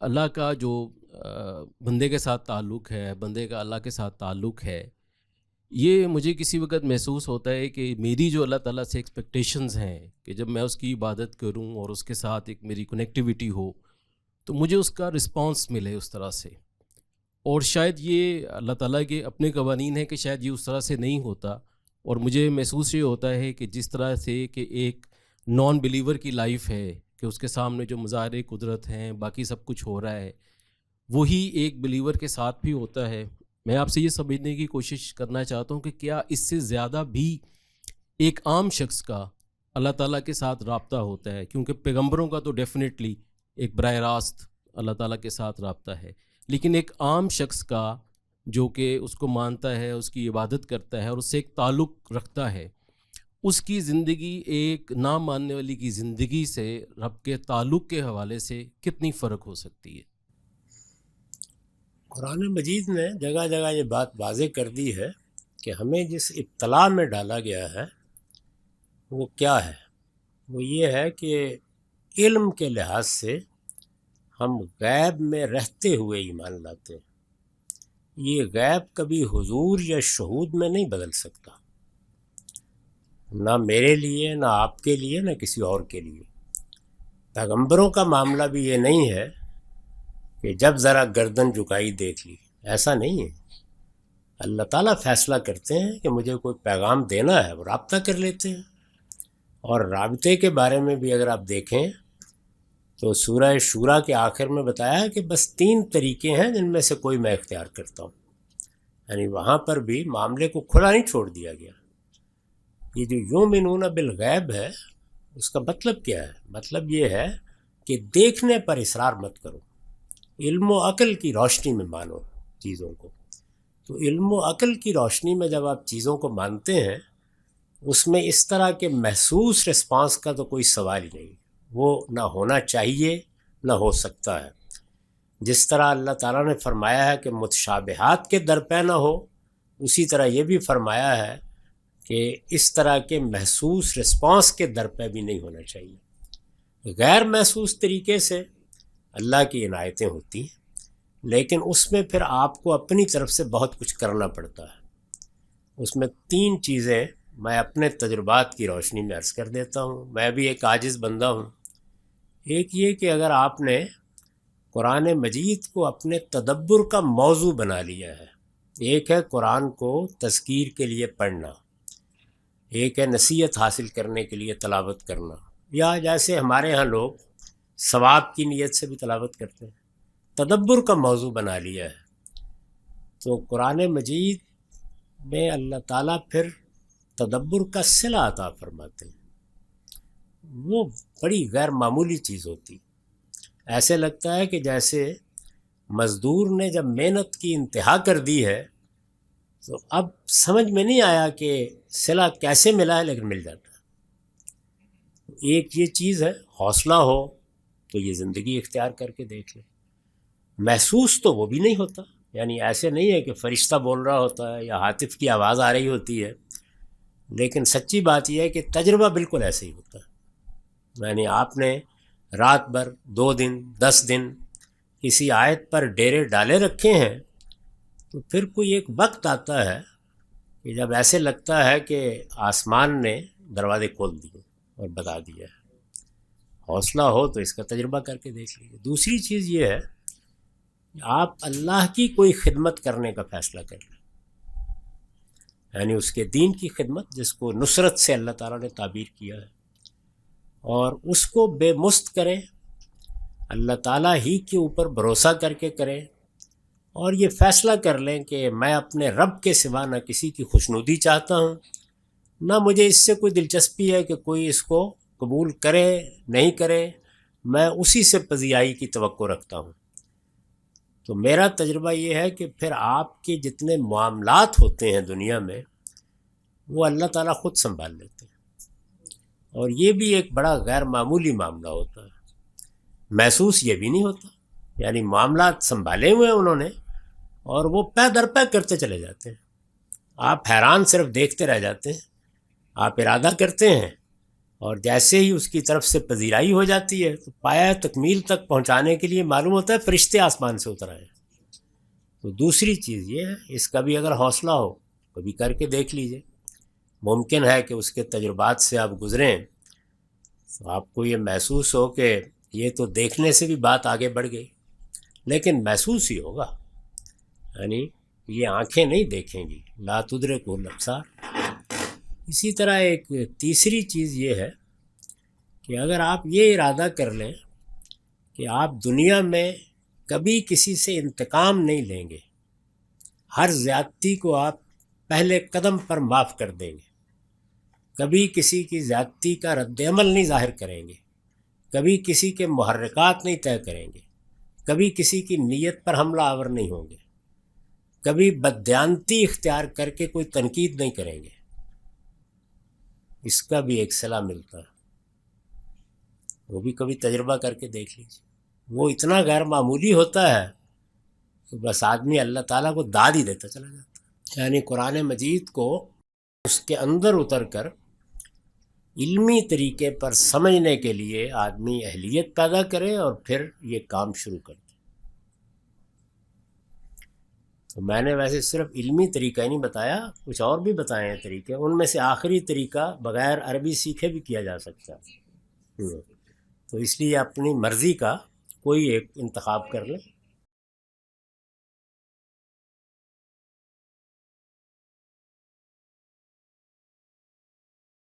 اللہ کا جو بندے کے ساتھ تعلق ہے، بندے کا اللہ کے ساتھ تعلق ہے، یہ مجھے کسی وقت محسوس ہوتا ہے کہ میری جو اللہ تعالیٰ سے ایکسپیکٹیشنز ہیں کہ جب میں اس کی عبادت کروں اور اس کے ساتھ ایک میری کنیکٹیویٹی ہو تو مجھے اس کا رسپانس ملے اس طرح سے۔ اور شاید یہ اللہ تعالیٰ کے اپنے قوانین ہیں کہ شاید یہ اس طرح سے نہیں ہوتا، اور مجھے محسوس یہ ہوتا ہے کہ جس طرح سے کہ ایک نان بلیور کی لائف ہے کہ اس کے سامنے جو مظاہرے قدرت ہیں، باقی سب کچھ ہو رہا ہے، وہی ایک بلیور کے ساتھ بھی ہوتا ہے۔ میں آپ سے یہ سمجھنے کی کوشش کرنا چاہتا ہوں کہ کیا اس سے زیادہ بھی ایک عام شخص کا اللہ تعالیٰ کے ساتھ رابطہ ہوتا ہے؟ کیونکہ پیغمبروں کا تو ڈیفینیٹلی ایک براہ راست اللہ تعالیٰ کے ساتھ رابطہ ہے، لیکن ایک عام شخص کا جو کہ اس کو مانتا ہے، اس کی عبادت کرتا ہے اور اس سے ایک تعلق رکھتا ہے، اس کی زندگی ایک نہ ماننے والی کی زندگی سے رب کے تعلق کے حوالے سے کتنی فرق ہو سکتی ہے؟ قرآن مجید نے جگہ جگہ یہ بات واضح کر دی ہے کہ ہمیں جس ابتلا میں ڈالا گیا ہے وہ کیا ہے۔ وہ یہ ہے کہ علم کے لحاظ سے ہم غیب میں رہتے ہوئے ایمان لاتے ہیں۔ یہ غیب کبھی حضور یا شہود میں نہیں بدل سکتا، نہ میرے لیے، نہ آپ کے لیے، نہ کسی اور کے لیے۔ پیغمبروں کا معاملہ بھی یہ نہیں ہے کہ جب ذرا گردن جھکائی دیکھ لی، ایسا نہیں ہے۔ اللہ تعالیٰ فیصلہ کرتے ہیں کہ مجھے کوئی پیغام دینا ہے، وہ رابطہ کر لیتے ہیں۔ اور رابطے کے بارے میں بھی اگر آپ دیکھیں تو سورہ شورا کے آخر میں بتایا ہے کہ بس 3 طریقے ہیں جن میں سے کوئی میں اختیار کرتا ہوں، یعنی وہاں پر بھی معاملے کو کھلا نہیں چھوڑ دیا گیا۔ یہ جو یؤمنون بالغیب ہے، اس کا مطلب کیا ہے؟ مطلب یہ ہے کہ دیکھنے پر اصرار مت کرو، علم و عقل کی روشنی میں مانو چیزوں کو۔ تو علم و عقل کی روشنی میں جب آپ چیزوں کو مانتے ہیں، اس میں اس طرح کے محسوس رسپانس کا تو کوئی سوال ہی نہیں، وہ نہ ہونا چاہیے نہ ہو سکتا ہے۔ جس طرح اللہ تعالیٰ نے فرمایا ہے کہ متشابہات کے درپے نہ ہو، اسی طرح یہ بھی فرمایا ہے کہ اس طرح کے محسوس رسپانس کے درپے بھی نہیں ہونا چاہیے۔ غیر محسوس طریقے سے اللہ کی عنایتیں ہوتی ہیں، لیکن اس میں پھر آپ کو اپنی طرف سے بہت کچھ کرنا پڑتا ہے۔ اس میں 3 چیزیں میں اپنے تجربات کی روشنی میں عرض کر دیتا ہوں۔ میں بھی ایک عاجز بندہ ہوں۔ ایک یہ کہ اگر آپ نے قرآن مجید کو اپنے تدبر کا موضوع بنا لیا ہے، ایک ہے قرآن کو تذکیر کے لیے پڑھنا، ایک ہے نصیحت حاصل کرنے کے لیے تلاوت کرنا، یا جیسے ہمارے ہاں لوگ ثواب کی نیت سے بھی تلاوت کرتے ہیں، تدبر کا موضوع بنا لیا ہے، تو قرآن مجید میں اللہ تعالیٰ پھر تدبر کا صلہ عطا فرماتے ہیں۔ وہ بڑی غیر معمولی چیز ہوتی، ایسے لگتا ہے کہ جیسے مزدور نے جب محنت کی انتہا کر دی ہے تو اب سمجھ میں نہیں آیا کہ صلہ کیسے ملا ہے، لیکن مل جاتا ہے۔ ایک یہ چیز ہے، حوصلہ ہو تو یہ زندگی اختیار کر کے دیکھ لیں۔ محسوس تو وہ بھی نہیں ہوتا، یعنی ایسے نہیں ہے کہ فرشتہ بول رہا ہوتا ہے یا ہاتف کی آواز آ رہی ہوتی ہے، لیکن سچی بات یہ ہے کہ تجربہ بالکل ایسے ہی ہوتا ہے۔ یعنی آپ نے رات بھر 2 دن 10 دن کسی آیت پر ڈیرے ڈالے رکھے ہیں، تو پھر کوئی ایک وقت آتا ہے کہ جب ایسے لگتا ہے کہ آسمان نے دروازے کھول دیے اور بتا دیا ہے۔ حوصلہ ہو تو اس کا تجربہ کر کے دیکھ لیجیے۔ دوسری چیز یہ ہے کہ آپ اللہ کی کوئی خدمت کرنے کا فیصلہ کر لیں، یعنی اس کے دین کی خدمت، جس کو نصرت سے اللہ تعالیٰ نے تعبیر کیا ہے، اور اس کو بے مست کریں، اللہ تعالیٰ ہی کے اوپر بھروسہ کر کے کریں، اور یہ فیصلہ کر لیں کہ میں اپنے رب کے سوا نہ کسی کی خوشنودی چاہتا ہوں، نہ مجھے اس سے کوئی دلچسپی ہے کہ کوئی اس کو قبول کرے نہیں کرے، میں اسی سے پذیرائی کی توقع رکھتا ہوں۔ تو میرا تجربہ یہ ہے کہ پھر آپ کے جتنے معاملات ہوتے ہیں دنیا میں، وہ اللہ تعالیٰ خود سنبھال لیتے ہیں، اور یہ بھی ایک بڑا غیر معمولی معاملہ ہوتا ہے۔ محسوس یہ بھی نہیں ہوتا، یعنی معاملات سنبھالے ہوئے ہیں انہوں نے، اور وہ پے در پے کرتے چلے جاتے ہیں۔ آپ حیران صرف دیکھتے رہ جاتے ہیں۔ آپ ارادہ کرتے ہیں اور جیسے ہی اس کی طرف سے پذیرائی ہو جاتی ہے تو پایہ تکمیل تک پہنچانے کے لیے معلوم ہوتا ہے فرشتے آسمان سے اتر آئے۔ تو دوسری چیز یہ ہے، اس کا بھی اگر حوصلہ ہو کبھی کر کے دیکھ لیجئے، ممکن ہے کہ اس کے تجربات سے آپ گزریں تو آپ کو یہ محسوس ہو کہ یہ تو دیکھنے سے بھی بات آگے بڑھ گئی، لیکن محسوس ہی ہوگا، یعنی یہ آنکھیں نہیں دیکھیں گی، لا تدرکہ الابصار۔ اسی طرح ایک تیسری چیز یہ ہے کہ اگر آپ یہ ارادہ کر لیں کہ آپ دنیا میں کبھی کسی سے انتقام نہیں لیں گے، ہر زیادتی کو آپ پہلے قدم پر معاف کر دیں گے، کبھی کسی کی زیادتی کا رد عمل نہیں ظاہر کریں گے، کبھی کسی کے محرکات نہیں طے کریں گے، کبھی کسی کی نیت پر حملہ آور نہیں ہوں گے، کبھی بددیانتی اختیار کر کے کوئی تنقید نہیں کریں گے، اس کا بھی ایک صلاح ملتا ہے، وہ بھی کبھی تجربہ کر کے دیکھ لیجیے، وہ اتنا غیر معمولی ہوتا ہے تو بس آدمی اللہ تعالیٰ کو داد ہی دیتا چلا جاتا ہے۔ یعنی قرآن مجید کو اس کے اندر اتر کر علمی طریقے پر سمجھنے کے لیے آدمی اہلیت پیدا کرے اور پھر یہ کام شروع کر دے۔ تو میں نے ویسے صرف علمی طریقہ ہی نہیں بتایا، کچھ اور بھی بتائے ہیں طریقے، ان میں سے آخری طریقہ بغیر عربی سیکھے بھی کیا جا سکتا ہے، تو اس لیے اپنی مرضی کا کوئی ایک انتخاب کر لیں۔